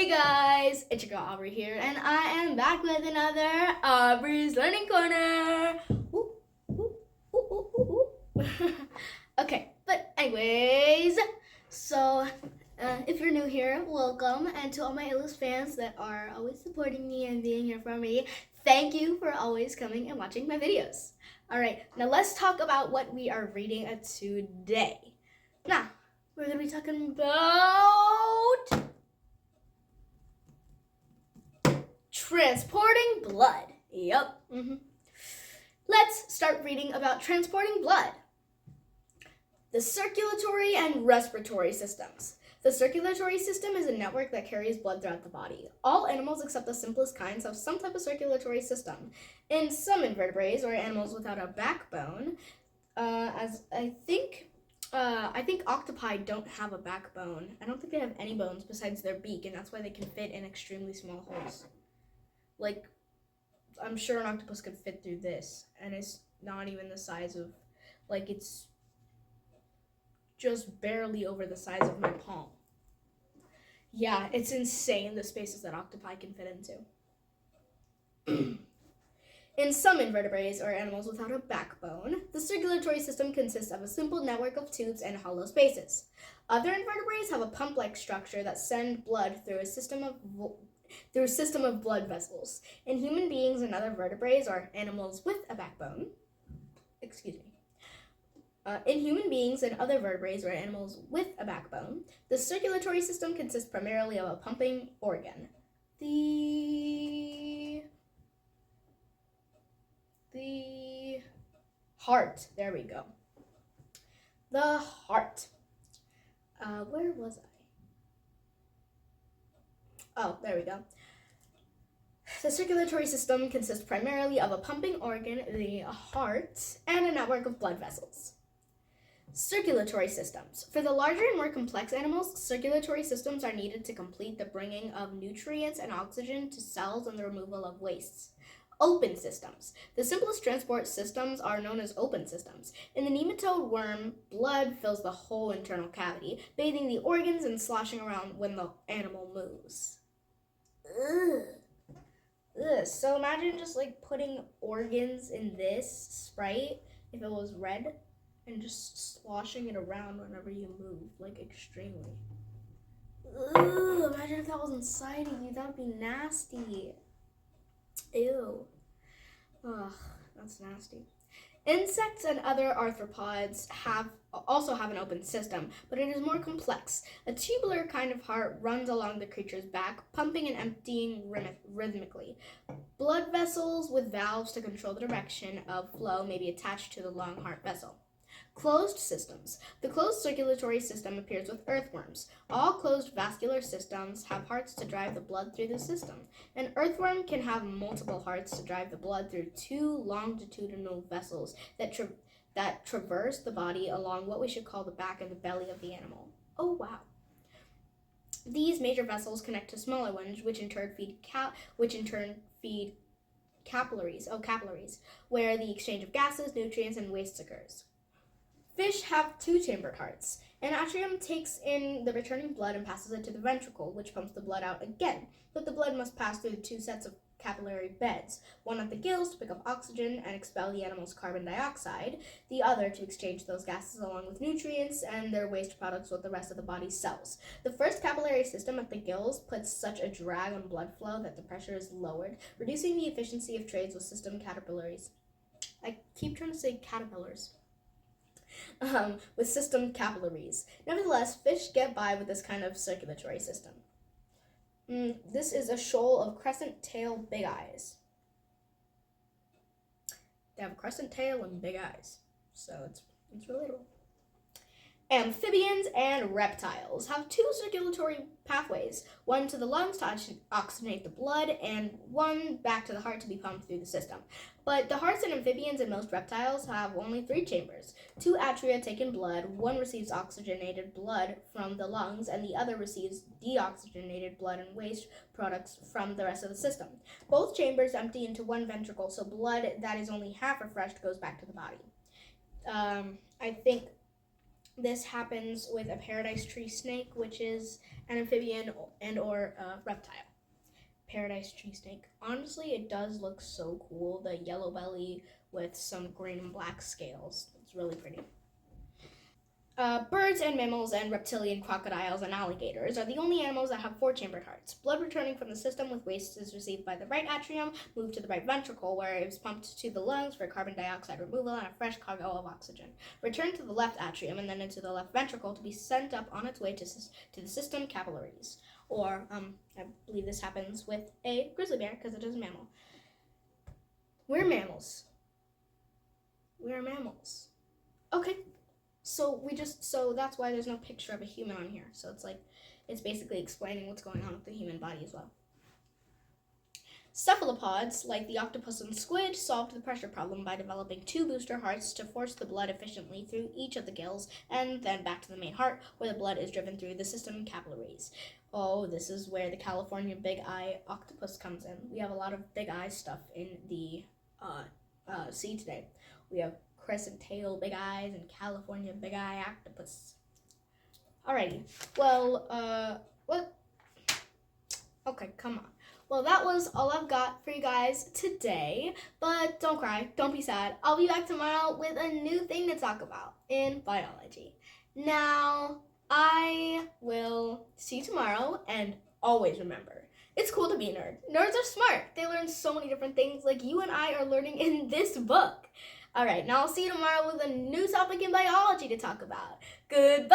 Hey guys, it's your girl Aubrey here, and I am back with another Aubrey's Learning Corner. Ooh, ooh, ooh, ooh, ooh. Okay, but anyways, so if you're new here, welcome, and to all my Illus fans that are always supporting me and being here for me, thank you for always coming and watching my videos. All right, now let's talk about what we are reading today. Now, we're going to be talking about transporting blood. Yep. Let's start reading about transporting blood. The circulatory and respiratory systems. The circulatory system is a network that carries blood throughout the body. All animals except the simplest kinds have some type of circulatory system. In some invertebrates, or animals without a backbone, as I think octopi don't have a backbone. I don't think they have any bones besides their beak, and that's why they can fit in extremely small holes. Like, I'm sure an octopus could fit through this, and it's not even the size of, like, it's just barely over the size of my palm. Yeah, it's insane the spaces that octopi can fit into. In some invertebrates, or animals without a backbone, the circulatory system consists of a simple network of tubes and hollow spaces. Other invertebrates have a pump-like structure that send blood through a system of blood vessels. In human beings and other vertebrates, or animals with a backbone, in human beings and other vertebrates, or animals with a backbone, the circulatory system consists primarily of a pumping organ. The heart. There we go. The heart. Where was I? Oh, there we go. The circulatory system consists primarily of a pumping organ, the heart, and a network of blood vessels. Circulatory systems. For the larger and more complex animals, circulatory systems are needed to complete the bringing of nutrients and oxygen to cells and the removal of wastes. Open systems. The simplest transport systems are known as open systems. In the nematode worm, blood fills the whole internal cavity, bathing the organs and sloshing around when the animal moves. Ugh. So imagine just like putting organs in this Sprite, if it was red, and just sloshing it around whenever you move, like extremely. Ugh, imagine if that was inside of you, that would be nasty. Ew. Ugh, that's nasty. Insects and other arthropods also have an open system, but it is more complex. A tubular kind of heart runs along the creature's back, pumping and emptying rhythmically. Blood vessels with valves to control the direction of flow may be attached to the long heart vessel. Closed systems. The closed circulatory system appears with earthworms. All closed vascular systems have hearts to drive the blood through the system. An earthworm can have multiple hearts to drive the blood through two longitudinal vessels that traverse the body along what we should call the back and the belly of the animal. Oh, wow. These major vessels connect to smaller ones, which in turn feed capillaries, where the exchange of gases, nutrients, and wastes occurs. Fish have two-chambered hearts. An atrium takes in the returning blood and passes it to the ventricle, which pumps the blood out again. But the blood must pass through two sets of capillary beds, one at the gills to pick up oxygen and expel the animal's carbon dioxide, the other to exchange those gases along with nutrients and their waste products with the rest of the body's cells. The first capillary system at the gills puts such a drag on blood flow that the pressure is lowered, reducing the efficiency of trades with system caterpillars. I keep trying to say caterpillars. With system capillaries. Nevertheless, fish get by with this kind of circulatory system. This is a shoal of crescent tail big eyes. They have a crescent tail and big eyes, so it's relatable. Amphibians and reptiles have two circulatory pathways, one to the lungs to oxygenate the blood and one back to the heart to be pumped through the system. But the hearts in amphibians and most reptiles have only three chambers. Two atria take in blood, one receives oxygenated blood from the lungs and the other receives deoxygenated blood and waste products from the rest of the system. Both chambers empty into one ventricle, so blood that is only half refreshed goes back to the body. I think This happens with a paradise tree snake, which is an amphibian and or reptile. Paradise tree snake. Honestly, it does look so cool. The yellow belly with some green and black scales. It's really pretty. Birds and mammals and reptilian crocodiles and alligators are the only animals that have four-chambered hearts. Blood returning from the system with waste is received by the right atrium, moved to the right ventricle, where it is pumped to the lungs for carbon dioxide removal and a fresh cargo of oxygen. Returned to the left atrium and then into the left ventricle to be sent up on its way to the system capillaries. Or, I believe this happens with a grizzly bear because it is a mammal. We're mammals. We're mammals. Okay. So that's why there's no picture of a human on here. So it's basically explaining what's going on with the human body as well. Cephalopods, like the octopus and squid, solved the pressure problem by developing two booster hearts to force the blood efficiently through each of the gills and then back to the main heart, where the blood is driven through the system capillaries. Oh, this is where the California big eye octopus comes in. We have a lot of big eye stuff in the sea today. We have crescent tail big eyes and California big eye octopus. Alrighty. Well, what? Okay, come on. Well, that was all I've got for you guys today. But don't cry. Don't be sad. I'll be back tomorrow with a new thing to talk about in biology. Now, I will see you tomorrow, and always remember, it's cool to be a nerd. Nerds are smart. They learn so many different things like you and I are learning in this book. All right, now I'll see you tomorrow with a new topic in biology to talk about. Goodbye!